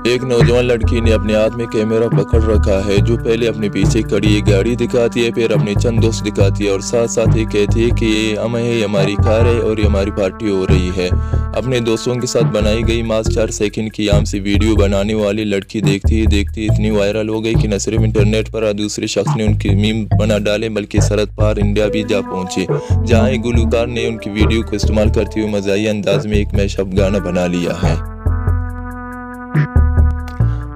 एक नौजवान लड़की ने अपने हाथ में कैमरा पकड़ रखा है, जो पहले अपने पीछे खड़ी एक गाड़ी दिखाती है, फिर अपने चंद दोस्त दिखाती है और साथ साथ ये कहती है कि ये हम है, हमारी कार है और ये हमारी पार्टी हो रही है। अपने दोस्तों के साथ बनाई गई मात्र 4 सेकंड की आम सी वीडियो बनाने वाली लड़की देखती ही देखती इतनी वायरल हो गई कि न सिर्फ इंटरनेट पर दूसरे शख्स ने उनकी मीम बना डाले, बल्कि सरहद पार इंडिया भी जा पहुंचे, जहां एक गुलकार ने उनकी वीडियो को इस्तेमाल करते हुए मज़ाहिया अंदाज में एक मैशअप गाना बना लिया है।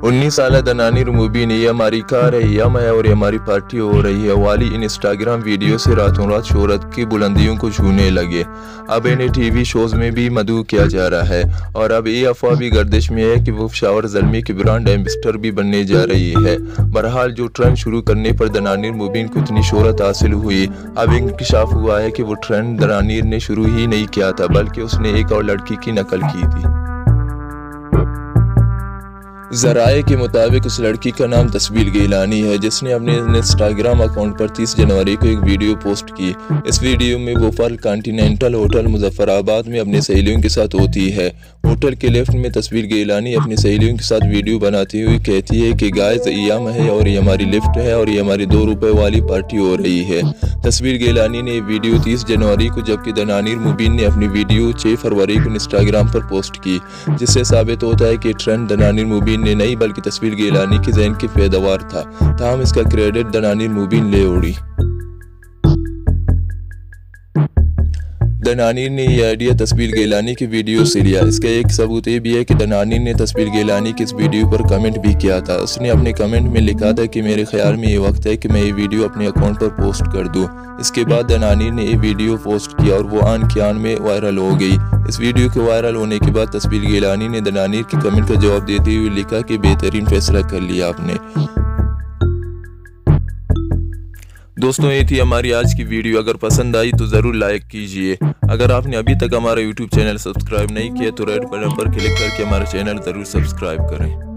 19 साल दनानिर मुबीन ये हमारी कार है, ये हम है और ये हमारी पार्टी हो रही है वाली इन इंस्टाग्राम वीडियो से रातों रात शोहरत की बुलंदियों को छूने लगे। अब इन्हें टीवी शोज में भी मदऊ किया जा रहा है और अब ये अफवाह भी गर्दिश में है कि वो शावर ज़ल्मी की ब्रांड एम्बेसडर भी बनने जा रही है। बहरहाल जो ट्रेंड शुरू करने पर दनानिर मुबीन को इतनी शोहरत हासिल हुई, अब इंकशाफ हुआ है कि वो ट्रेंड दनानिर ने शुरू ही नहीं किया था, बल्कि उसने एक और लड़की की नकल की थी। ज़राए के मुताबिक उस लड़की का नाम तस्बीर गिलानी है, जिसने अपने इंस्टाग्राम अकाउंट पर 30 जनवरी को एक वीडियो पोस्ट की। इस वीडियो में वो फल कॉन्टिनेंटल होटल मुजफ्फराबाद में अपनी सहेलियों के साथ होती है। होटल के लिफ्ट में तस्बीर गिलानी अपनी सहेलियों के साथ वीडियो बनाती हुई कहती है कि गाइस ये हम है और ये हमारी लिफ्ट है और ये हमारी 2 रुपए वाली पार्टी हो रही है। तस्बीर गिलानी ने वीडियो 30 जनवरी को, जबकि दनानिर मुबीन ने अपनी वीडियो 6 फरवरी को इंस्टाग्राम पर पोस्ट की, जिससे साबित होता है कि ट्रेंड दनानिर मुबीन ने नहीं बल्कि तस्बीर गिलानी के ज़हन की पैदावार था। ताहम इसका क्रेडिट दनानिर मुबीन ले उड़ी। दनानिर ने यह आइडिया तस्बीर गिलानी की वीडियो से लिया। इसका एक सबूत ये भी है कि दनानिर ने तस्बीर गिलानी की इस वीडियो पर कमेंट भी किया था। उसने अपने कमेंट में लिखा था कि मेरे ख्याल में ये वक्त है कि मैं ये वीडियो अपने अकाउंट पर पोस्ट कर दूं। इसके बाद दनानिर ने ये वीडियो पोस्ट किया और वो आन के आन में वायरल हो गई। इस वीडियो के वायरल होने के बाद तस्बीर गिलानी ने दनानिर के कमेंट का जवाब देते हुए लिखा कि बेहतरीन फैसला कर लिया आपने। दोस्तों, ये थी हमारी आज की वीडियो। अगर पसंद आई तो ज़रूर लाइक कीजिए। अगर आपने अभी तक हमारा यूट्यूब चैनल सब्सक्राइब नहीं किया तो रेड बटन पर क्लिक करके हमारा चैनल ज़रूर सब्सक्राइब करें।